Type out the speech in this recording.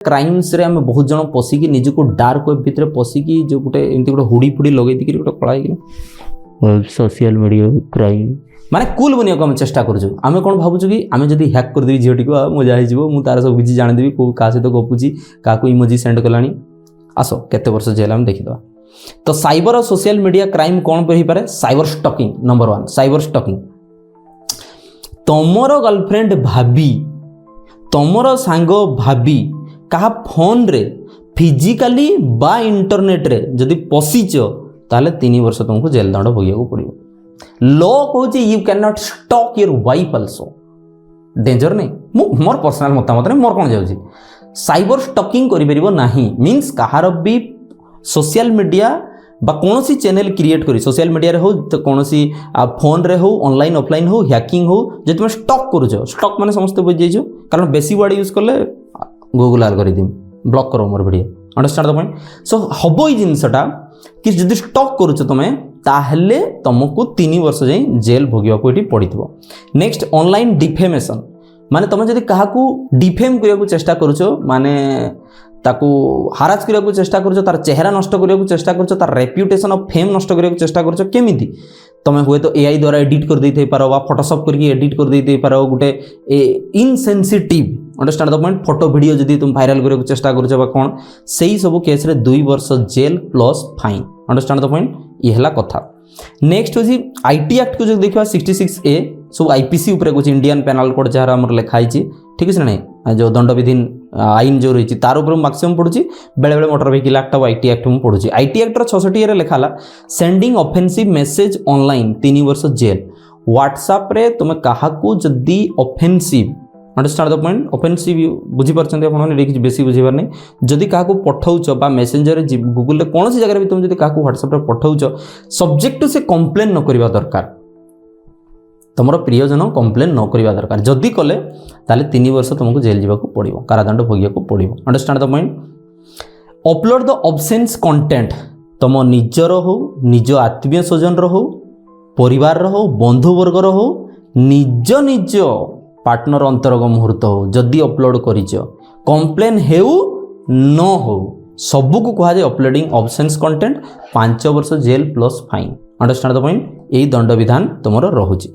Crimes रे आम बहुत जन पशिकी निजको डार्क वेब भितर पशिकी जो गोटे एमती गोटे हुड़ी फुड़ी लगे दी गोटे कला सोशल मीडिया क्राइम माने कूल बनिया को आम चेष्टा करूँ आम कौन भावुँ कि आम जब हैक करदेवी झीटी को मजा हो मुझे तार सब किसी जाणीदेवी कौ क्या सहित गपुची क्या इमोजी सेंड कलानी आस केते वर्ष जेल आम देखीद तो साइबर और सोशल मीडिया क्राइम कौन पर पारे साइबर स्टकिंग नंबर 1 साइबर स्टकिंग तमर गर्लफ्रेंड भाभी तमर सांग भाभी कहा फोन रे फिजिकाली बा इंटरनेट रे जदि पशिच ताले 3 वर्ष तुमको जेल दंड भोगिया पड़ो लॉ कहूँ you can not stock your wife also danger नहीं मोर पर्सनल मतामत नहीं मोर कौन जाऊँगी साइबर स्टकिंग करिपरिबो नाही मीन्स कहार भी सोशल मीडिया बा कौन सी चैनल क्रिएट करी सोशल मीडिया रे हो तो कौन सी फोन रे हो ऑनलाइन ऑफलाइन हो हैकिंग हो जो तुम स्टॉक करुच स्टॉक माने समस्त बुझी जाइयो कारण बेसी वर्ड यूज कले गूगल अलगोरिथम ब्लॉक करो मोर video understand the point so हबो ई जिनसटा कि जदि स्टॉक करुच तुमे ताहले तुमको 3 वर्ष जाए जेल भोगिया को ये पड़ो नेक्स्ट ऑनलाइन डिफेमेशन माने तुम जदि क्या डिफेम करने चेष्टा करुच माने ताकू हाराज करने को चेष्टा करुच तार चेहरा नष्ट करने को चेष्टा करुच तार रेप्यूटेशन ऑफ फेम नष्ट करने को चेष्टा करुच केमिति तुम्हें हुए तो एआई द्वारा एडिट कर देते पारो बा फोटोशॉप करके एडिट कर देते पारो गोटे insensitive understand the point photo video जदि तुम वायरल करने को चेष्टा करुच बा कौन सही सब केस रे 2 वर्ष jail plus fine understand the point ये है कथा नेक्स्ट हूँ आईटी एक्ट को जो देखा 66A सब आईपीसी उपर कुछ इंडियन पेनाल कोड जहाँ आम लिखाई ठीक है ना जो दंडविधीन आईन जो रही तार उपर मैक्सिमम पढ़ुची बेले बेले मोटर व्हीकल एक्ट और आईटी एक्ट में पढ़ुची आईटी एक्टर 66A लिखाला सेंडिंग ऑफेंसिव मेसेज ऑनलाइन 3 वर्ष जेल व्हाट्सएप रे तुम क्या जदि offensive understand the point offensive बुझीपार आप बेसी बुझीपार नहीं जदि क्या पठाऊच मेसेंजर गूगल कौन सी जगह भी तुम क्या व्हाट्सएप पठाऊच सब्जेक्ट से कंप्लेन न करवा दरकार तुम प्रियजन कंप्लेन न करवा दरकार जदि कले ताले 3 वर्ष तुमको जेल जावाक पड़ो कारादंड भोगिया पड़ो understand the point upload the absence content तुम निजर हो निज आत्मीय स्वजन हो परिवार हो बंधुवर्गर हो निज निज पार्टनर अंतरंग मुहूर्त हो जदि अपलोड करिच कंप्लेन हेउ न हो सबको कहा जाए अपलोडिंग ऑब्सेंस कंटेंट 5 वर्ष jail plus fine understand the point यही दंड विधान तुम रहुची।